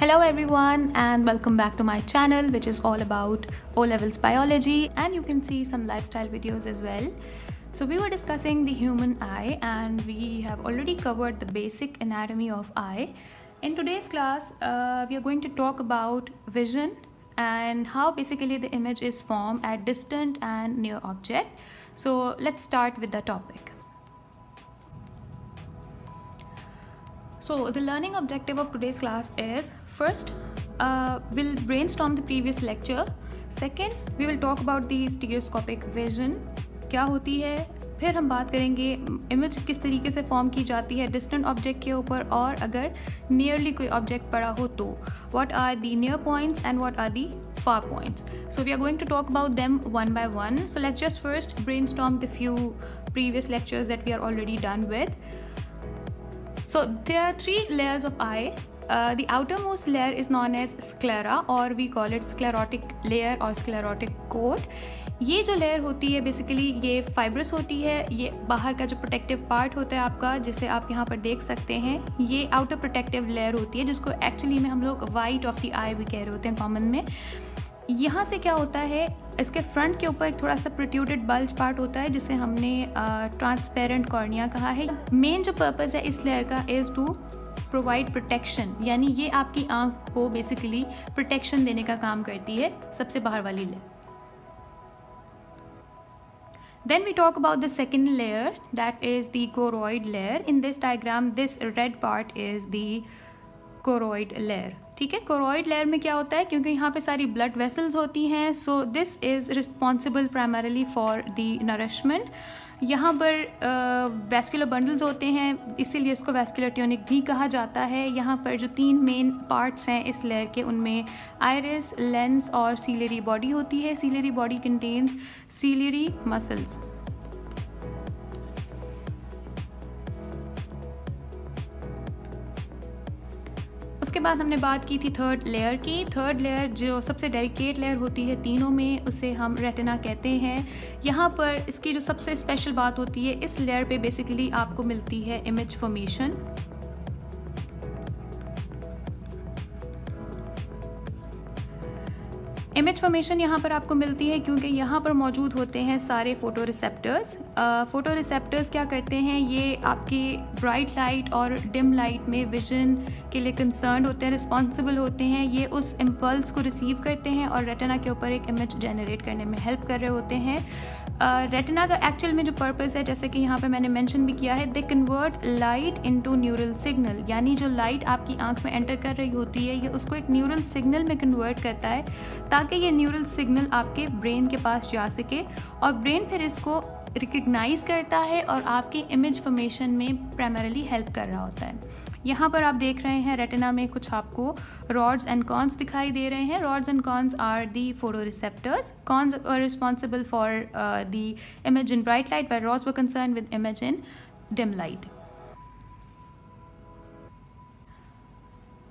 Hello everyone and welcome back to my channel, which is all about O-levels biology, and you can see some lifestyle videos as well. So we were discussing the human eye and we have already covered the basic anatomy of eye. In today's class we are going to talk about vision and how basically the image is formed at distant and near object. So let's start with the topic. So the learning objective of today's class is, first we'll brainstorm the previous lecture. Second, we will talk about the stereoscopic vision, क्या होती है. फिर हम बात करेंगे image किस तरीके से फॉर्म की जाती है डिस्टेंट ऑब्जेक्ट के ऊपर, और अगर नियरली कोई ऑब्जेक्ट पड़ा हो तो what are the near points and what are the far points. So we are going to talk about them one by one. So let's just first brainstorm the few previous lectures that we are already done with. So there are three layers of eye. The outermost layer is known as sclera, or we call it sclerotic layer or sclerotic coat. ये जो layer होती है basically ये fibrous होती है. ये बाहर का जो प्रोटेक्टिव पार्ट होता है आपका, जिसे आप यहाँ पर देख सकते हैं, ये आउटर प्रोटेक्टिव लेयर होती है, जिसको एक्चुअली में हम लोग वाइट ऑफ द आई भी कह रहे होते हैं कॉमन में. यहाँ से क्या होता है, इसके फ्रंट के ऊपर थोड़ा सा प्रोट्रूडेड बल्ज पार्ट होता है, जिसे हमने ट्रांसपेरेंट कॉर्निया कहा है. मेन जो पर्पस है इस लेयर का इज़ टू प्रोवाइड प्रोटेक्शन, यानी ये आपकी आँख को बेसिकली प्रोटेक्शन देने का काम करती है, सबसे बाहर वाली layer. Then we talk about the second layer, that is the choroid layer. In this diagram, this red part is the choroid layer. ठीक है, choroid layer में क्या होता है, क्योंकि यहाँ पे सारी blood vessels होती हैं, so this is responsible primarily for the nourishment. यहाँ पर vascular bundles होते हैं, इसीलिए इसको vascular tunic भी कहा जाता है. यहाँ पर जो तीन मेन पार्ट्स हैं इस लेयर के, उनमें iris, lens और ciliary body होती है. Ciliary body contains ciliary muscles. उसके बाद हमने बात की थी थर्ड लेयर की. थर्ड लेयर जो सबसे डेलिकेट लेयर होती है तीनों में, उसे हम रेटिना कहते हैं. यहाँ पर इसकी जो सबसे स्पेशल बात होती है, इस लेयर पे बेसिकली आपको मिलती है इमेज फॉर्मेशन. इमेज फॉर्मेशन यहाँ पर आपको मिलती है क्योंकि यहाँ पर मौजूद होते हैं सारे फोटो रिसेप्टर्स. फोटो रिसेप्टर्स क्या करते हैं, ये आपकी ब्राइट लाइट और डिम लाइट में विजन के लिए कंसर्न होते हैं, रिस्पॉन्सिबल होते हैं. ये उस इम्पल्स को रिसीव करते हैं और रेटिना के ऊपर एक इमेज जनरेट करने में हेल्प कर रहे होते हैं. रेटिना का एक्चुअल में जो पर्पस है, जैसे कि यहाँ पे मैंने मेंशन भी किया है, they convert light into neural signal, यानी जो लाइट आपकी आंख में एंटर कर रही होती है, ये उसको एक न्यूरल सिग्नल में कन्वर्ट करता है, ताकि ये न्यूरल सिग्नल आपके ब्रेन के पास जा सके और ब्रेन फिर इसको रिकग्नाइज करता है और आपकी इमेज फॉर्मेशन में प्राइमरीली हेल्प कर रहा होता है. यहाँ पर आप देख रहे हैं रेटिना में कुछ आपको रॉड्स एंड कॉन्स दिखाई दे रहे हैं. Rods and cones are the photo receptors. Cones are responsible for the image in bright light, but rods were concerned with image in dim light.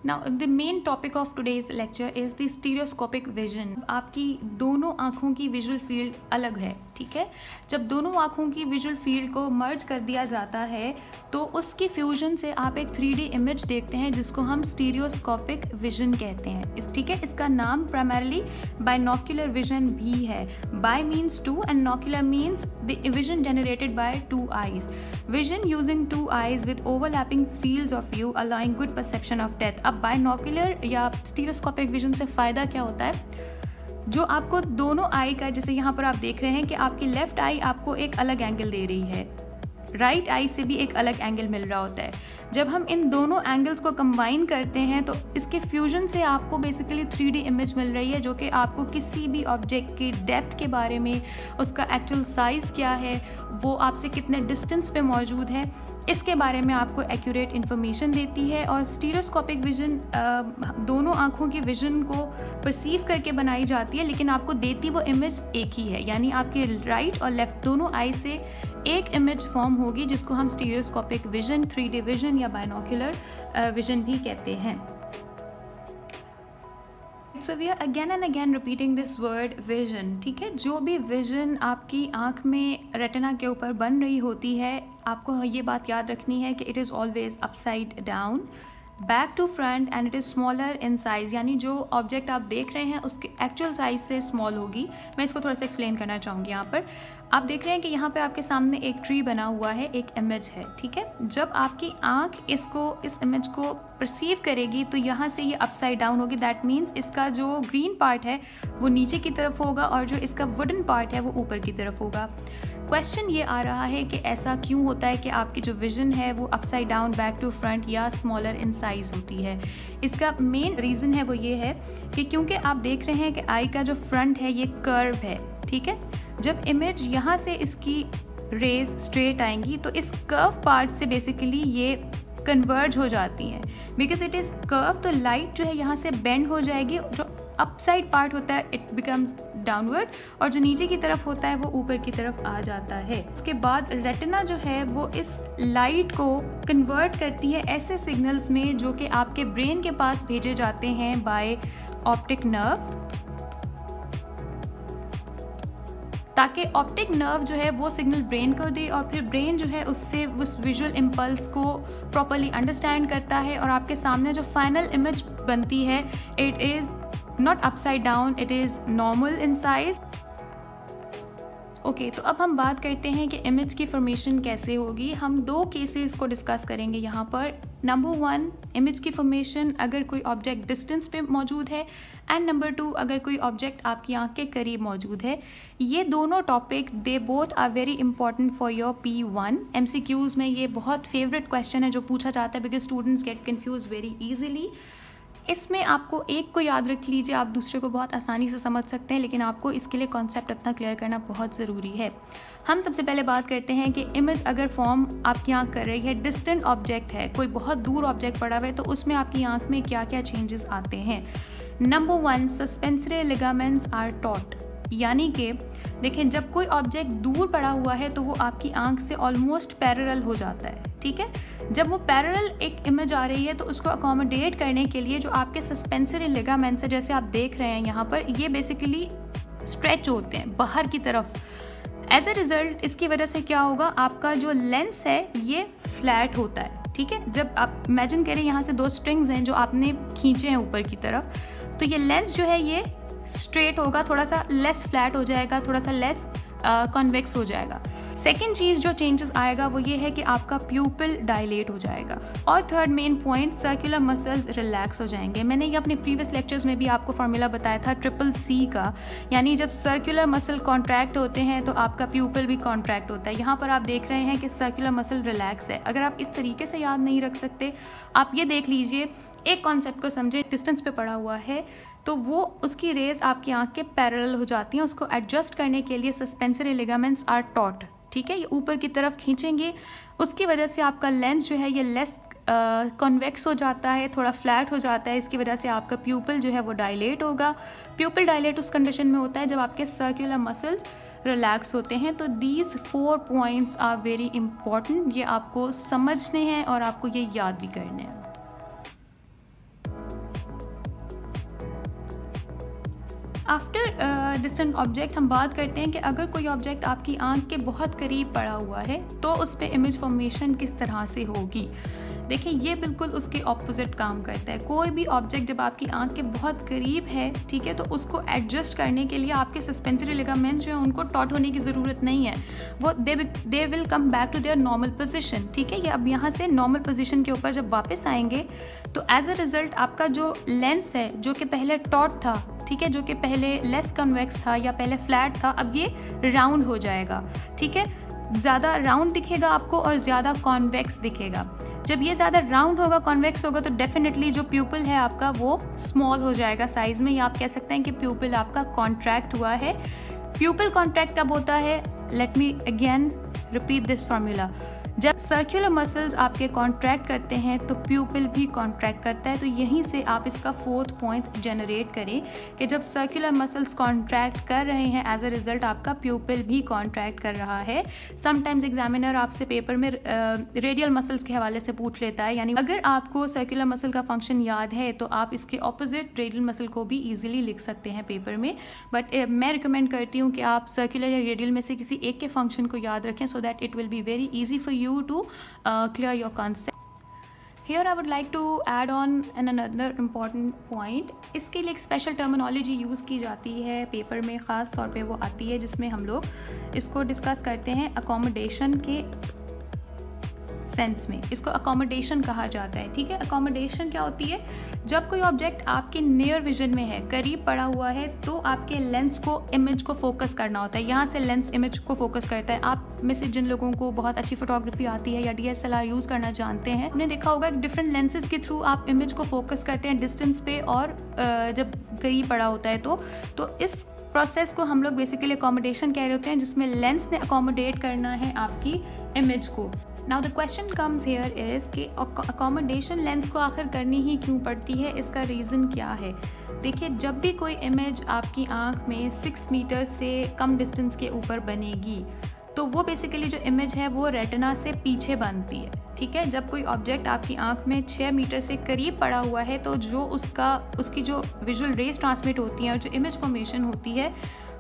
Now the main topic of today's lecture is the stereoscopic vision. आपकी दोनों आँखों की visual field अलग है, ठीक है. जब दोनों आँखों की विजुअल फील्ड को मर्ज कर दिया जाता है तो उसकी फ्यूजन से आप एक 3D इमेज देखते हैं, जिसको हम स्टीरियोस्कोपिक विजन कहते हैं. ठीक है, इसका नाम प्राइमरली बाइनोक्यूलर विजन भी है. Bi means two and nocular means the vision generated by two eyes. Vision using two eyes with overlapping fields of view allowing good perception of depth. अब binocular या स्टीरियोस्कोपिक विजन से फ़ायदा क्या होता है, जो आपको दोनों आई का, जैसे यहाँ पर आप देख रहे हैं कि आपकी लेफ़्ट आई आपको एक अलग एंगल दे रही है, राइट आई से भी एक अलग एंगल मिल रहा होता है. जब हम इन दोनों एंगल्स को कंबाइन करते हैं तो इसके फ्यूजन से आपको बेसिकली 3D इमेज मिल रही है, जो कि आपको किसी भी ऑब्जेक्ट की डेप्थ के बारे में, उसका एक्चुअल साइज़ क्या है, वो आपसे कितने डिस्टेंस पे मौजूद है, इसके बारे में आपको एक्यूरेट इन्फॉर्मेशन देती है. और स्टीरियोस्कोपिक विजन दोनों आँखों के विजन को परसीव करके बनाई जाती है, लेकिन आपको देती वो इमेज एक ही है, यानी आपकी राइट और लेफ़्ट दोनों आई से एक इमेज फॉर्म होगी, जिसको हम स्टीरियोस्कोपिक विजन, 3D विजन या बाइनोक्यूलर विजन भी कहते हैं. So we are again and again repeating this word vision. ठीक है, जो भी विजन आपकी आँख में रेटिना के ऊपर बन रही होती है, आपको ये बात याद रखनी है कि it is always upside down. Back to front and it is smaller in size, यानी जो ऑब्जेक्ट आप देख रहे हैं उसके एक्चुअल साइज़ से स्मॉल होगी। मैं इसको थोड़ा सा एक्सप्लेन करना चाहूँगी। यहाँ पर आप देख रहे हैं कि यहाँ पे आपके सामने एक ट्री बना हुआ है, एक इमेज है, ठीक है। जब आपकी आँख इस इमेज को परसीव करेगी तो यहाँ से ये अपसाइड डाउन होगी। दैट मीन्स इसका जो ग्रीन पार्ट है वो नीचे की तरफ होगा और जो इसका वुडन पार्ट है वो ऊपर की तरफ होगा। क्वेश्चन ये आ रहा है कि ऐसा क्यों होता है कि आपकी जो विजन है वो upside down, back to front या स्मॉलर इन साइज़ होती है। इसका मेन रीज़न है वो ये है कि क्योंकि आप देख रहे हैं कि आई का जो फ्रंट है ये कर्व है, ठीक है। जब इमेज यहाँ से इसकी रेज स्ट्रेट आएंगी तो इस कर्व पार्ट से बेसिकली ये कन्वर्ज हो जाती हैं। बिकॉज इट इज़ कर्व तो लाइट जो है यहाँ से बेंड हो जाएगी, जो अपसाइड पार्ट होता है इट बिकम्स डाउनवर्ड और जो नीचे की तरफ होता है वो ऊपर की तरफ आ जाता है। उसके बाद रेटिना जो है वो इस लाइट को कन्वर्ट करती है ऐसे सिग्नल्स में जो कि आपके ब्रेन के पास भेजे जाते हैं बाय ऑप्टिक नर्व, ताकि ऑप्टिक नर्व जो है वो सिग्नल ब्रेन को दे और फिर ब्रेन जो है उससे उस विजुअल इम्पल्स को प्रॉपर्ली अंडरस्टैंड करता है और आपके सामने जो फाइनल इमेज बनती है it is not upside down, it is normal in size. Okay, तो अब हम बात करते हैं कि इमेज की फॉर्मेशन कैसे होगी। हम दो केसेस को डिस्कस करेंगे यहाँ पर। नंबर 1, इमेज की फॉर्मेशन अगर कोई ऑब्जेक्ट डिस्टेंस पे मौजूद है, एंड नंबर 2, अगर कोई ऑब्जेक्ट आपकी आंख के करीब मौजूद है। ये दोनों topic they both are very important for your P1। MCQs में ये बहुत फेवरेट क्वेश्चन है जो पूछा जाता है because students get confuse very easily. इसमें आपको एक को याद रख लीजिए, आप दूसरे को बहुत आसानी से समझ सकते हैं, लेकिन आपको इसके लिए कॉन्सेप्ट अपना क्लियर करना बहुत ज़रूरी है। हम सबसे पहले बात करते हैं कि इमेज अगर फॉर्म आपकी आंख कर रही है, डिस्टेंट ऑब्जेक्ट है, कोई बहुत दूर ऑब्जेक्ट पड़ा हुआ है, तो उसमें आपकी आंख में क्या क्या चेंजेस आते हैं। Number 1, suspensory ligaments are taut, यानी कि देखें जब कोई ऑब्जेक्ट दूर पड़ा हुआ है तो वो आपकी आंख से ऑलमोस्ट पैरेलल हो जाता है, ठीक है। जब वो पैरेलल एक इमेज आ रही है तो उसको अकोमोडेट करने के लिए जो आपके सस्पेंसरी लिगामेंट्स है, जैसे आप देख रहे हैं यहाँ पर, ये बेसिकली स्ट्रेच होते हैं बाहर की तरफ। एज ए रिज़ल्ट इसकी वजह से क्या होगा, आपका जो लेंस है ये फ्लैट होता है, ठीक है। जब आप इमेजिन करें यहाँ से 2 स्ट्रिंग्स हैं जो आपने खींचे हैं ऊपर की तरफ, तो ये लेंस जो है ये स्ट्रेट होगा, थोड़ा सा लेस फ्लैट हो जाएगा, थोड़ा सा लेस कॉन्वेक्स हो जाएगा। सेकेंड चीज़ जो चेंजेस आएगा वो ये है कि आपका प्यूपिल डायलेट हो जाएगा। और third main point, circular muscles relax हो जाएंगे। मैंने ये अपने प्रीवियस लेक्चर्स में भी आपको फार्मूला बताया था CCC का, यानी जब सर्कुलर मसल कॉन्ट्रैक्ट होते हैं तो आपका प्यूपिल भी कॉन्ट्रैक्ट होता है। यहाँ पर आप देख रहे हैं कि सर्कुलर मसल रिलैक्स है। अगर आप इस तरीके से याद नहीं रख सकते, आप ये देख लीजिए, एक कॉन्सेप्ट को समझे, डिस्टेंस पे पड़ा हुआ है तो वो उसकी रेज आपकी आंख के पैरेलल हो जाती हैं। उसको एडजस्ट करने के लिए सस्पेंसरी लिगामेंट्स आर टॉट, ठीक है, ये ऊपर की तरफ खींचेंगे, उसकी वजह से आपका लेंस जो है ये लेस कॉन्वेक्स हो जाता है, थोड़ा फ्लैट हो जाता है। इसकी वजह से आपका प्यूपिल जो है वो डायलेट होगा। प्यूपिल डायलेट उस कंडीशन में होता है जब आपके सर्कुलर मसल्स रिलैक्स होते हैं। तो these 4 points are very important, ये आपको समझने हैं और आपको ये याद भी करने हैं। आफ्टर डिस्टेंट ऑब्जेक्ट हम बात करते हैं कि अगर कोई ऑब्जेक्ट आपकी आंख के बहुत करीब पड़ा हुआ है तो उस पर इमेज फॉर्मेशन किस तरह से होगी। देखिए ये बिल्कुल उसके ऑपोजिट काम करता है। कोई भी ऑब्जेक्ट जब आपकी आंख के बहुत करीब है, ठीक है, तो उसको एडजस्ट करने के लिए आपके सस्पेंसरी लिगामेंट्स जो है उनको टॉट होने की ज़रूरत नहीं है, वो they will come back to their normal position, ठीक है। ये अब यहाँ से नॉर्मल पोजीशन के ऊपर जब वापस आएंगे तो एज अ रिज़ल्ट आपका जो लेंस है जो कि पहले टॉट था, ठीक है, जो कि पहले लेस कन्वेक्स था या पहले फ्लैट था, अब ये राउंड हो जाएगा, ठीक है। ज़्यादा राउंड दिखेगा आपको और ज़्यादा कॉन्वेक्स दिखेगा। जब ये ज़्यादा राउंड होगा, कॉन्वेक्स होगा, तो डेफिनेटली जो प्यूपिल है आपका वो स्मॉल हो जाएगा साइज़ में, या आप कह सकते हैं कि प्यूपिल आपका कॉन्ट्रैक्ट हुआ है। प्यूपिल कॉन्ट्रैक्ट कब होता है, let me again repeat this formula. जब सर्कुलर मसल्स आपके कॉन्ट्रैक्ट करते हैं तो प्यूपिल भी कॉन्ट्रैक्ट करता है। तो यहीं से आप इसका 4th पॉइंट जनरेट करें कि जब सर्कुलर मसल्स कॉन्ट्रैक्ट कर रहे हैं एज अ रिज़ल्ट आपका प्यूपिल भी कॉन्ट्रैक्ट कर रहा है। समटाइम्स एग्जामिनर आपसे पेपर में रेडियल मसल्स के हवाले से पूछ लेता है, यानी अगर आपको सर्कुलर मसल का फंक्शन याद है तो आप इसके ऑपोजिट रेडियल मसल को भी ईजिली लिख सकते हैं पेपर में। बट मैं रिकमेंड करती हूँ कि आप सर्कुलर या रेडियल में से किसी एक के फंक्शन को याद रखें, so that it will be very easy for you to clear your concept. Here I would like to add on another important point. इसके लिए एक स्पेशल टर्मिनोलॉजी यूज़ की जाती है पेपर में, ख़ास तौर पे वो आती है जिसमें हम लोग इसको डिस्कस करते हैं अकोमोडेशन के सेंस में। इसको अकोमोडेशन कहा जाता है, ठीक है। अकोमोडेशन क्या होती है? जब कोई ऑब्जेक्ट आपके नियर विजन में है, करीब पड़ा हुआ है, तो आपके लेंस को इमेज को फोकस करना होता है। यहाँ से लेंस इमेज को फोकस करता है। आप में से जिन लोगों को बहुत अच्छी फोटोग्राफी आती है या DSLR यूज़ करना जानते हैं, आपने देखा होगा कि डिफरेंट लेंसेज के थ्रू आप इमेज को फोकस करते हैं डिस्टेंस पे, और जब करीब पड़ा होता है तो इस प्रोसेस को हम लोग बेसिकली अकोमोडेशन कह रहे होते हैं, जिसमें लेंस ने अकोमोडेट करना है आपकी इमेज को। Now the question comes here is कि अकोमोडेशन लेंस को आखिर करनी ही क्यों पड़ती है, इसका रीज़न क्या है। देखिए, जब भी कोई इमेज आपकी आँख में 6 मीटर से कम डिस्टेंस के ऊपर बनेगी, तो वो बेसिकली जो इमेज है वो रेटिना से पीछे बनती है, ठीक है। जब कोई ऑब्जेक्ट आपकी आंख में 6 मीटर से करीब पड़ा हुआ है, तो जो उसकी जो विजुअल रेज ट्रांसमिट होती हैं और जो इमेज फॉर्मेशन होती है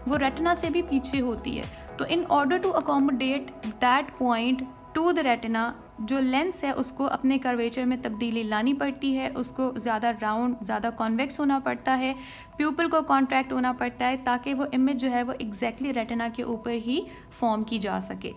वो रेटिना से भी पीछे होती है। तो in order to accommodate that point to the retina, जो लेंस है उसको अपने कर्वेचर में तब्दीली लानी पड़ती है, उसको ज़्यादा राउंड, ज़्यादा कॉन्वेक्स होना पड़ता है, प्यूपिल को कॉन्ट्रैक्ट होना पड़ता है, ताकि वो इमेज जो है वो एग्जैक्टली रेटिना के ऊपर ही फॉर्म की जा सके।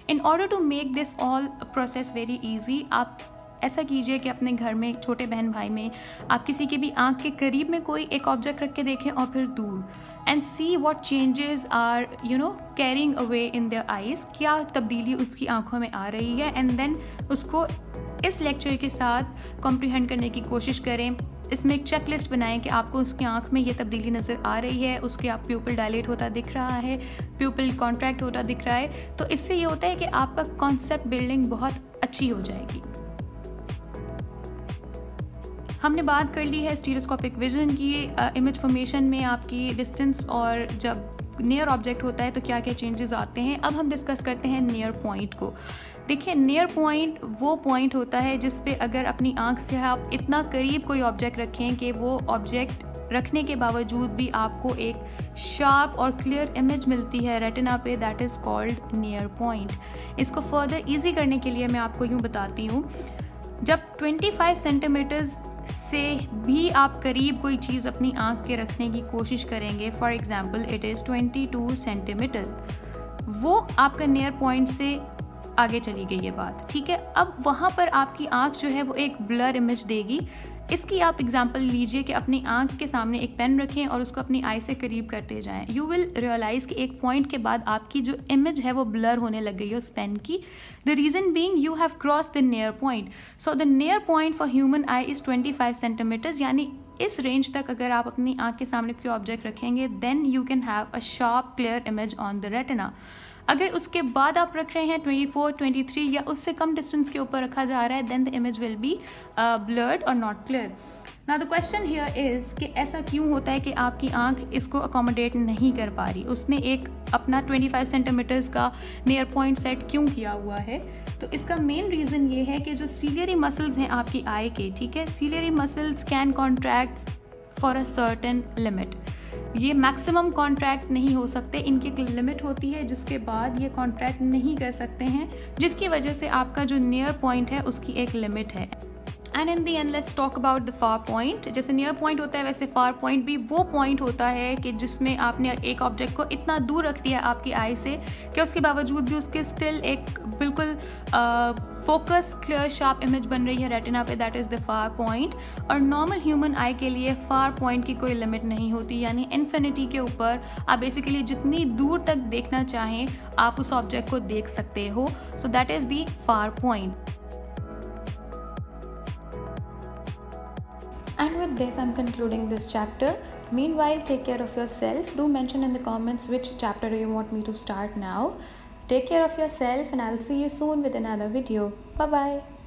In order to make this all process very easy, आप ऐसा कीजिए कि अपने घर में, छोटे बहन भाई में, आप किसी के भी आँख के करीब में कोई एक ऑब्जेक्ट रख के देखें और फिर दूर, and see what changes are carrying away in their eyes, क्या तब्दीली उसकी आँखों में आ रही है, एंड देन उसको इस लेक्चर के साथ कॉम्प्रीहेंड करने की कोशिश करें। इसमें एक चेक लिस्ट बनाएं कि आपको उसकी आँख में ये तब्दीली नज़र आ रही है, उसके आप प्यूपिल डायलेट होता दिख रहा है, प्यूपिल कॉन्ट्रैक्ट होता दिख रहा है। तो इससे ये होता है कि आपका कॉन्सेप्ट बिल्डिंग बहुत अच्छी हो जाएगी। हमने बात कर ली है स्टीरियोस्कोपिक विजन की। इमेज फॉर्मेशन में आपकी डिस्टेंस और जब नियर ऑब्जेक्ट होता है तो क्या क्या चेंजेस आते हैं। अब हम डिस्कस करते हैं नियर पॉइंट को। देखिए, नियर पॉइंट वो पॉइंट होता है जिस पे अगर अपनी आंख से आप इतना करीब कोई ऑब्जेक्ट रखें कि वो ऑब्जेक्ट रखने के बावजूद भी आपको एक शार्प और क्लियर इमेज मिलती है रेटिना पे, that is called near point. इसको फर्दर ईजी करने के लिए मैं आपको यूँ बताती हूँ, जब 25 सेंटीमीटर्स से भी आप करीब कोई चीज़ अपनी आँख के रखने की कोशिश करेंगे, for example it is 22 centimetres, वो आपका नियर पॉइंट से आगे चली गई ये बात, ठीक है। अब वहाँ पर आपकी आँख जो है वो एक ब्लर इमेज देगी। इसकी आप एग्जांपल लीजिए कि अपनी आँख के सामने एक पेन रखें और उसको अपनी आई से करीब करते जाएं। यू विल रियलाइज़ कि एक पॉइंट के बाद आपकी जो इमेज है वो ब्लर होने लग गई है उस पेन की। The reason being you have cross the near point. So the near point for human eye is 25 centimetres, यानी इस रेंज तक अगर आप अपनी आँख के सामने कोई ऑब्जेक्ट रखेंगे, then you can have a sharp clear image on the retina. अगर उसके बाद आप रख रहे हैं 24, 23 या उससे कम डिस्टेंस के ऊपर रखा जा रहा है, then the image will be blurred और not clear. Now the question here is कि ऐसा क्यों होता है कि आपकी आंख इसको अकोमोडेट नहीं कर पा रही। उसने एक अपना 25 सेंटीमीटर्स का नियर पॉइंट सेट क्यों किया हुआ है। तो इसका मेन रीज़न ये है कि जो सीलियरी मसल्स हैं आपकी आई के, ठीक है, ciliary muscles can contract for a certain limit. ये मैक्सिमम कॉन्ट्रैक्ट नहीं हो सकते, इनकी एक लिमिट होती है जिसके बाद ये कॉन्ट्रैक्ट नहीं कर सकते हैं, जिसकी वजह से आपका जो नियर पॉइंट है उसकी एक लिमिट है। And in the and let's talk about the far point. जैसे नियर पॉइंट होता है वैसे फार पॉइंट भी वो पॉइंट होता है कि जिसमें आपने एक ऑब्जेक्ट को इतना दूर रख दिया आपकी आई से कि उसके बावजूद भी उसके स्टिल एक बिल्कुल फोकस क्लियर शार्प इमेज बन रही है रेटिना पे, that is the far point. और नॉर्मल ह्यूमन आई के लिए फार पॉइंट की कोई लिमिट नहीं होती, यानी इन्फिनिटी के ऊपर आप बेसिकली जितनी दूर तक देखना चाहें आप उस ऑब्जेक्ट को देख सकते हो। So that is the far point. And with this, I'm concluding this chapter. Meanwhile, take care of yourself. Do mention in the comments which chapter do you want me to start now. Take care of yourself and I'll see you soon with another video. Bye-bye.